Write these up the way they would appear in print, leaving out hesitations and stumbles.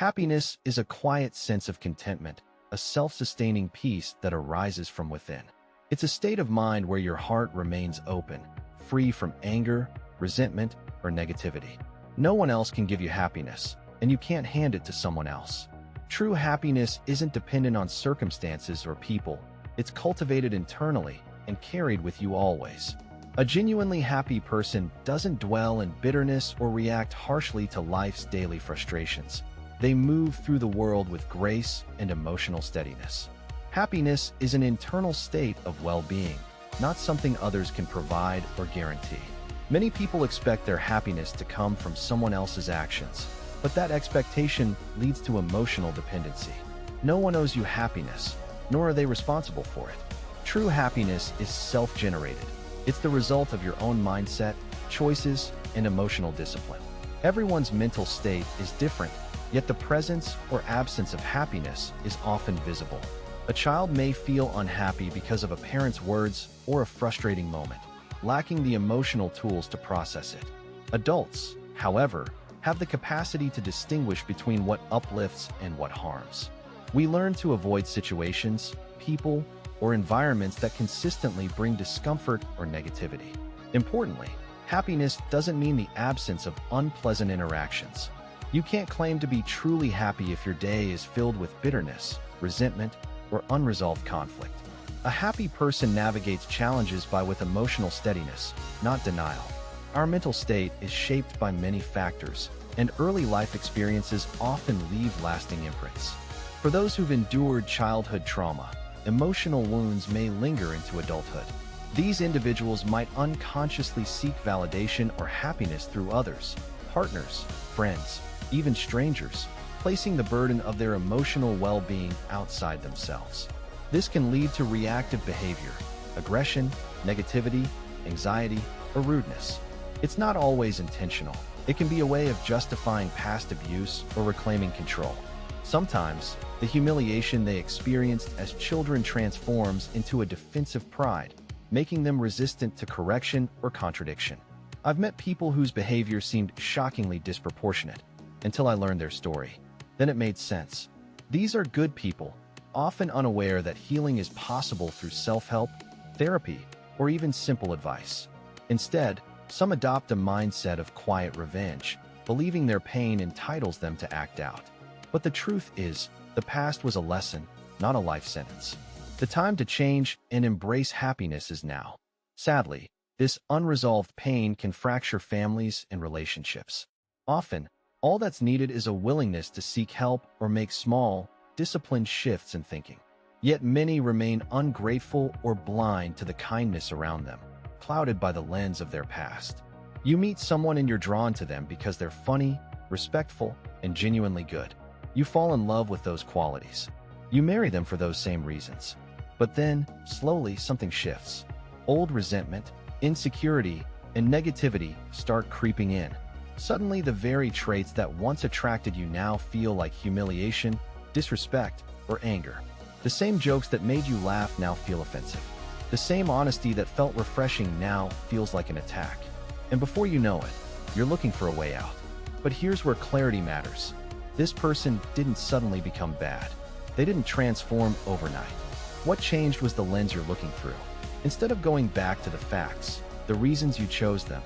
Happiness is a quiet sense of contentment, a self-sustaining peace that arises from within. It's a state of mind where your heart remains open, free from anger, resentment, or negativity. No one else can give you happiness, and you can't hand it to someone else. True happiness isn't dependent on circumstances or people. It's cultivated internally and carried with you always. A genuinely happy person doesn't dwell in bitterness or react harshly to life's daily frustrations. They move through the world with grace and emotional steadiness. Happiness is an internal state of well-being, not something others can provide or guarantee. Many people expect their happiness to come from someone else's actions, but that expectation leads to emotional dependency. No one owes you happiness, nor are they responsible for it. True happiness is self-generated. It's the result of your own mindset, choices, and emotional discipline. Everyone's mental state is different, yet the presence or absence of happiness is often visible. A child may feel unhappy because of a parent's words or a frustrating moment, lacking the emotional tools to process it. Adults, however, have the capacity to distinguish between what uplifts and what harms. We learn to avoid situations, people, or environments that consistently bring discomfort or negativity. Importantly, happiness doesn't mean the absence of unpleasant interactions. You can't claim to be truly happy if your day is filled with bitterness, resentment, or unresolved conflict. A happy person navigates challenges with emotional steadiness, not denial. Our mental state is shaped by many factors, and early life experiences often leave lasting imprints. For those who've endured childhood trauma, emotional wounds may linger into adulthood. These individuals might unconsciously seek validation or happiness through others, partners, friends, even strangers, placing the burden of their emotional well-being outside themselves. This can lead to reactive behavior, aggression, negativity, anxiety, or rudeness. It's not always intentional. It can be a way of justifying past abuse or reclaiming control. Sometimes, the humiliation they experienced as children transforms into a defensive pride, making them resistant to correction or contradiction. I've met people whose behavior seemed shockingly disproportionate until I learned their story. Then it made sense. These are good people, often unaware that healing is possible through self-help, therapy, or even simple advice. Instead, some adopt a mindset of quiet revenge, believing their pain entitles them to act out. But the truth is, the past was a lesson, not a life sentence. The time to change and embrace happiness is now. Sadly, this unresolved pain can fracture families and relationships. Often, all that's needed is a willingness to seek help or make small, disciplined shifts in thinking. Yet many remain ungrateful or blind to the kindness around them, clouded by the lens of their past. You meet someone and you're drawn to them because they're funny, respectful, and genuinely good. You fall in love with those qualities. You marry them for those same reasons. But then, slowly, something shifts. Old resentment, insecurity, and negativity start creeping in. Suddenly, the very traits that once attracted you now feel like humiliation, disrespect, or anger. The same jokes that made you laugh now feel offensive. The same honesty that felt refreshing now feels like an attack. And before you know it, you're looking for a way out. But here's where clarity matters. This person didn't suddenly become bad. They didn't transform overnight. What changed was the lens you're looking through. Instead of going back to the facts, the reasons you chose them,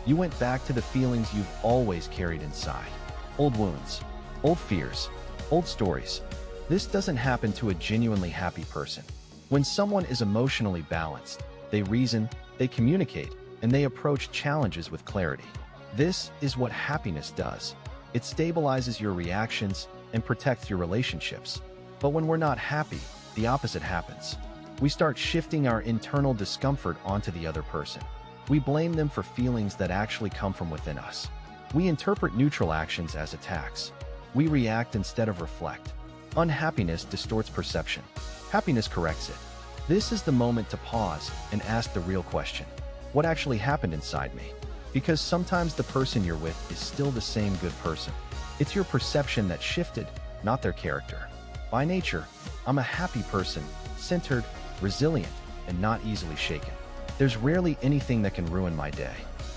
you went back to the feelings you've always carried inside. Old wounds, old fears, old stories. This doesn't happen to a genuinely happy person. When someone is emotionally balanced, they reason, they communicate, and they approach challenges with clarity. This is what happiness does. It stabilizes your reactions and protects your relationships. But when we're not happy, the opposite happens. We start shifting our internal discomfort onto the other person. We blame them for feelings that actually come from within us. We interpret neutral actions as attacks. We react instead of reflect. Unhappiness distorts perception. Happiness corrects it. This is the moment to pause and ask the real question. What actually happened inside me? Because sometimes the person you're with is still the same good person. It's your perception that shifted, not their character. By nature, I'm a happy person, centered, resilient, and not easily shaken. There's rarely anything that can ruin my day.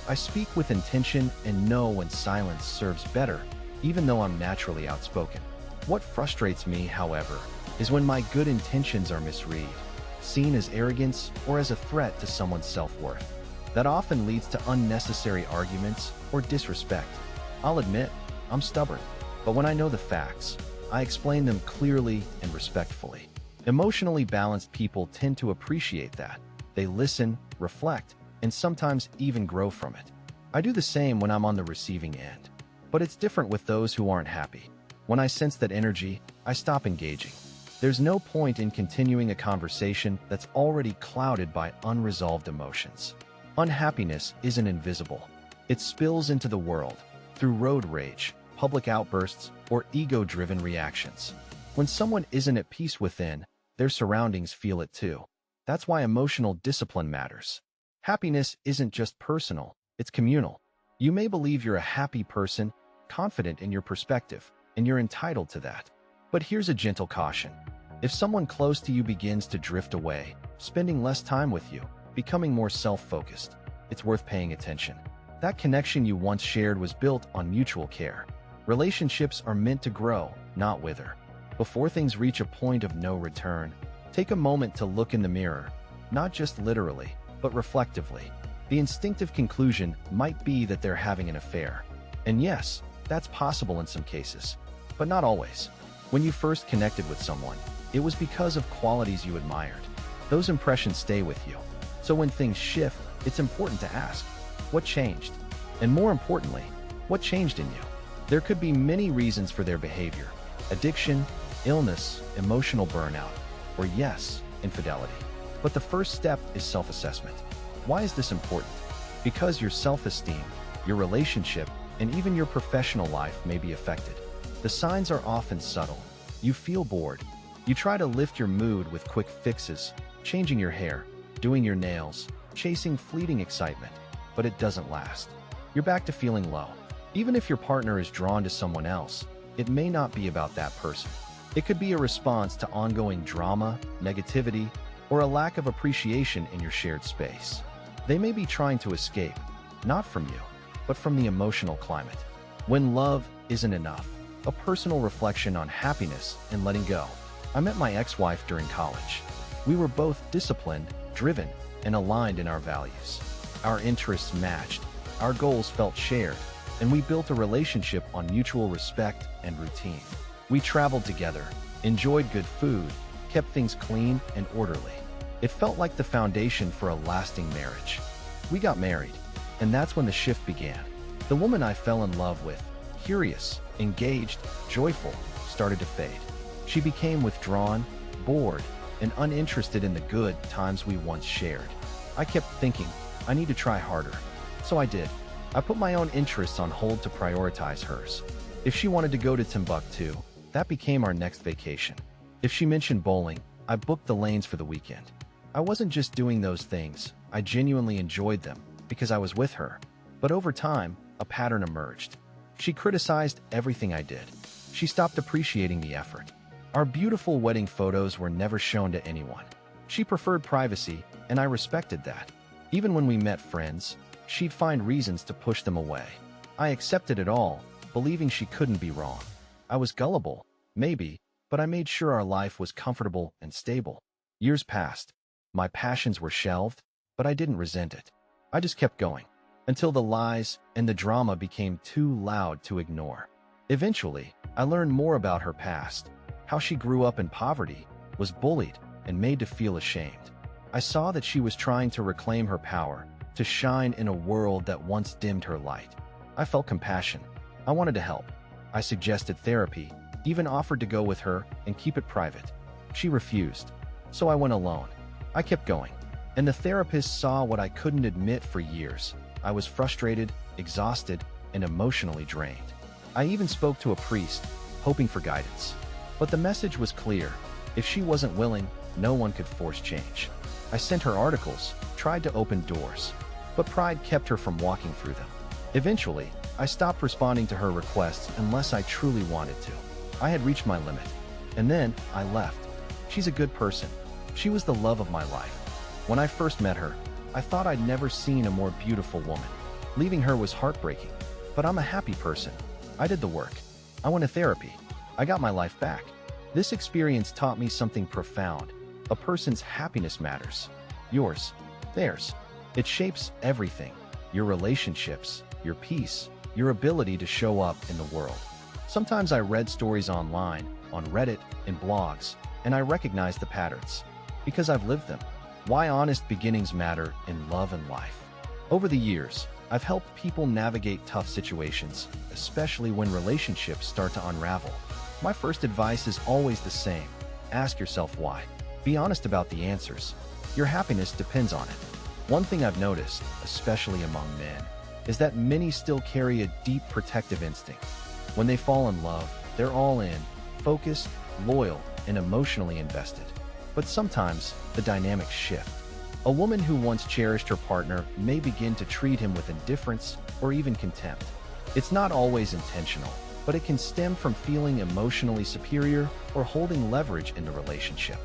I speak with intention and know when silence serves better even though I'm naturally outspoken. What frustrates me, however, is when my good intentions are misread, seen as arrogance or as a threat to someone's self-worth. That often leads to unnecessary arguments or disrespect. I'll admit, I'm stubborn, but when I know the facts, I explain them clearly and respectfully. Emotionally balanced people tend to appreciate that. They listen, reflect, and sometimes even grow from it. I do the same when I'm on the receiving end. But it's different with those who aren't happy. When I sense that energy, I stop engaging. There's no point in continuing a conversation that's already clouded by unresolved emotions. Unhappiness isn't invisible. It spills into the world through road rage, public outbursts, or ego-driven reactions. When someone isn't at peace within, their surroundings feel it too. That's why emotional discipline matters. Happiness isn't just personal, it's communal. You may believe you're a happy person, confident in your perspective, and you're entitled to that. But here's a gentle caution. If someone close to you begins to drift away, spending less time with you, becoming more self-focused, it's worth paying attention. That connection you once shared was built on mutual care. Relationships are meant to grow, not wither. Before things reach a point of no return, take a moment to look in the mirror, not just literally, but reflectively. The instinctive conclusion might be that they're having an affair. And yes, that's possible in some cases, but not always. When you first connected with someone, it was because of qualities you admired. Those impressions stay with you. So when things shift, it's important to ask, what changed? And more importantly, what changed in you? There could be many reasons for their behavior: addiction, illness, emotional burnout, or yes, infidelity. But the first step is self-assessment. Why is this important? Because your self-esteem, your relationship, and even your professional life may be affected. The signs are often subtle. You feel bored. You try to lift your mood with quick fixes, changing your hair, doing your nails, chasing fleeting excitement, but it doesn't last. You're back to feeling low. Even if your partner is drawn to someone else, it may not be about that person. It could be a response to ongoing drama, negativity, or a lack of appreciation in your shared space. They may be trying to escape, not from you, but from the emotional climate. When love isn't enough, a personal reflection on happiness and letting go. I met my ex-wife during college. We were both disciplined, driven, and aligned in our values. Our interests matched, our goals felt shared, and we built a relationship on mutual respect and routine. We traveled together, enjoyed good food, kept things clean and orderly. It felt like the foundation for a lasting marriage. We got married, and that's when the shift began. The woman I fell in love with, curious, engaged, joyful, started to fade. She became withdrawn, bored, and uninterested in the good times we once shared. I kept thinking, I need to try harder. So I did. I put my own interests on hold to prioritize hers. If she wanted to go to Timbuktu, that became our next vacation. If she mentioned bowling, I booked the lanes for the weekend. I wasn't just doing those things, I genuinely enjoyed them because I was with her. But over time, a pattern emerged. She criticized everything I did. She stopped appreciating the effort. Our beautiful wedding photos were never shown to anyone. She preferred privacy, and I respected that. Even when we met friends, she'd find reasons to push them away. I accepted it all, believing she couldn't be wrong. I was gullible, maybe, but I made sure our life was comfortable and stable. Years passed. My passions were shelved, but I didn't resent it. I just kept going, until the lies and the drama became too loud to ignore. Eventually, I learned more about her past, how she grew up in poverty, was bullied, and made to feel ashamed. I saw that she was trying to reclaim her power, to shine in a world that once dimmed her light. I felt compassion. I wanted to help. I suggested therapy, even offered to go with her and keep it private. She refused, so I went alone. I kept going, and the therapist saw what I couldn't admit for years. I was frustrated, exhausted, and emotionally drained. I even spoke to a priest, hoping for guidance. But the message was clear. If she wasn't willing, no one could force change. I sent her articles, tried to open doors, but pride kept her from walking through them. Eventually, I stopped responding to her requests unless I truly wanted to. I had reached my limit. And then, I left. She's a good person. She was the love of my life. When I first met her, I thought I'd never seen a more beautiful woman. Leaving her was heartbreaking, but I'm a happy person. I did the work. I went to therapy. I got my life back. This experience taught me something profound. A person's happiness matters. Yours, theirs. It shapes everything. Your relationships, your peace, your ability to show up in the world. Sometimes I read stories online, on Reddit, in blogs, and I recognized the patterns. Because I've lived them. Why honest beginnings matter in love and life. Over the years, I've helped people navigate tough situations, especially when relationships start to unravel. My first advice is always the same. Ask yourself why. Be honest about the answers. Your happiness depends on it. One thing I've noticed, especially among men, is that many still carry a deep protective instinct. When they fall in love, they're all in, focused, loyal, and emotionally invested. But sometimes, the dynamics shift. A woman who once cherished her partner may begin to treat him with indifference or even contempt. It's not always intentional, but it can stem from feeling emotionally superior or holding leverage in the relationship.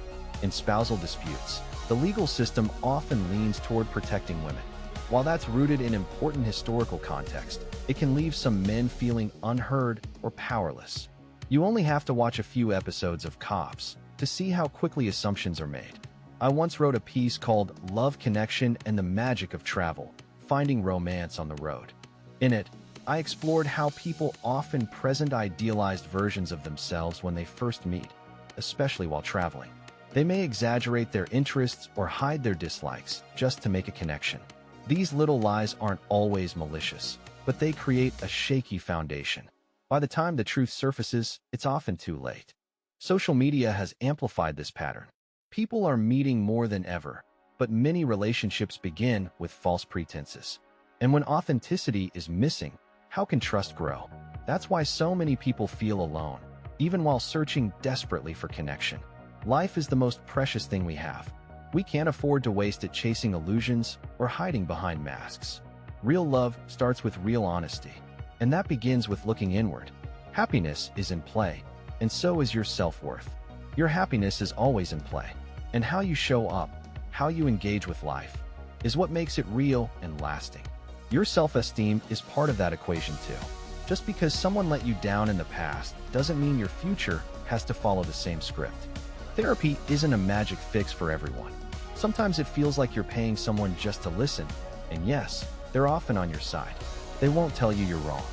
In spousal disputes, the legal system often leans toward protecting women. While that's rooted in important historical context, it can leave some men feeling unheard or powerless. You only have to watch a few episodes of Cops to see how quickly assumptions are made. I once wrote a piece called Love Connection and the Magic of Travel, Finding Romance on the Road. In it, I explored how people often present idealized versions of themselves when they first meet, especially while traveling. They may exaggerate their interests or hide their dislikes just to make a connection. These little lies aren't always malicious, but they create a shaky foundation. By the time the truth surfaces, it's often too late. Social media has amplified this pattern. People are meeting more than ever, but many relationships begin with false pretenses. And when authenticity is missing, how can trust grow? That's why so many people feel alone, even while searching desperately for connection. Life is the most precious thing we have. We can't afford to waste it chasing illusions or hiding behind masks. Real love starts with real honesty, and that begins with looking inward. Happiness is in play, and so is your self-worth. Your happiness is always in play, and how you show up, how you engage with life, is what makes it real and lasting. Your self-esteem is part of that equation too. Just because someone let you down in the past doesn't mean your future has to follow the same script. Therapy isn't a magic fix for everyone. Sometimes it feels like you're paying someone just to listen, and yes, they're often on your side. They won't tell you you're wrong.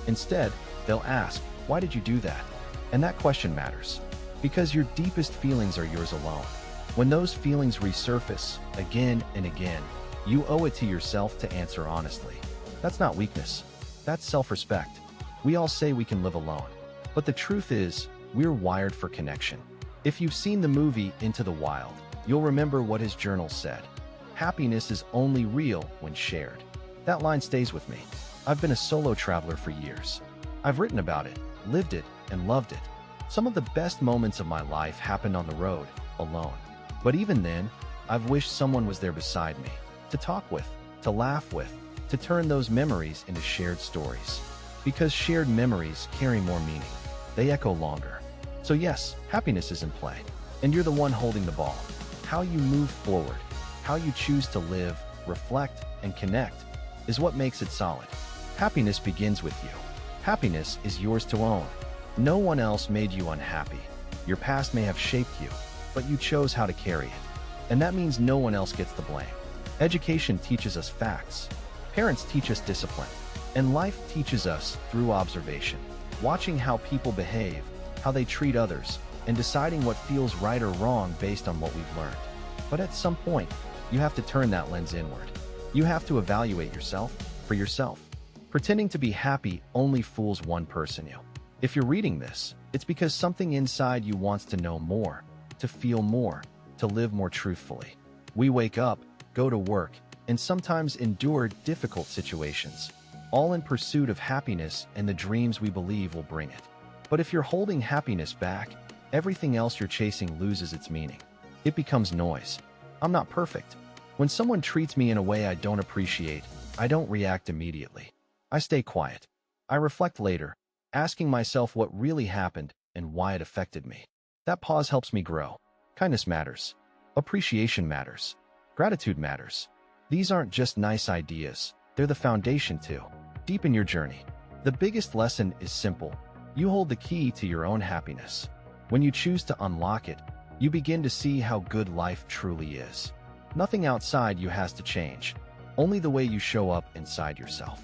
Instead, they'll ask, why did you do that? And that question matters, because your deepest feelings are yours alone. When those feelings resurface again and again, you owe it to yourself to answer honestly. That's not weakness. That's self-respect. We all say we can live alone, but the truth is, we're wired for connection. If you've seen the movie Into the Wild, you'll remember what his journal said. Happiness is only real when shared. That line stays with me. I've been a solo traveler for years. I've written about it, lived it, and loved it. Some of the best moments of my life happened on the road, alone. But even then, I've wished someone was there beside me, to talk with, to laugh with, to turn those memories into shared stories. Because shared memories carry more meaning. They echo longer. So yes, happiness is in play, and you're the one holding the ball. How you move forward, how you choose to live, reflect, and connect is what makes it solid. Happiness begins with you. Happiness is yours to own. No one else made you unhappy. Your past may have shaped you, but you chose how to carry it. And that means no one else gets the blame. Education teaches us facts. Parents teach us discipline. And life teaches us through observation. Watching how people behave, how they treat others, and deciding what feels right or wrong based on what we've learned. But at some point, you have to turn that lens inward. You have to evaluate yourself for yourself. Pretending to be happy only fools one person. If you're reading this, it's because something inside you wants to know more, to feel more, to live more truthfully. We wake up, go to work, and sometimes endure difficult situations, all in pursuit of happiness and the dreams we believe will bring it. But if you're holding happiness back, everything else you're chasing loses its meaning. It becomes noise. I'm not perfect. When someone treats me in a way I don't appreciate, I don't react immediately. I stay quiet. I reflect later, asking myself what really happened and why it affected me. That pause helps me grow. Kindness matters. Appreciation matters. Gratitude matters. These aren't just nice ideas. They're the foundation to deepen your journey. The biggest lesson is simple. You hold the key to your own happiness. When you choose to unlock it, you begin to see how good life truly is. Nothing outside you has to change, only the way you show up inside yourself.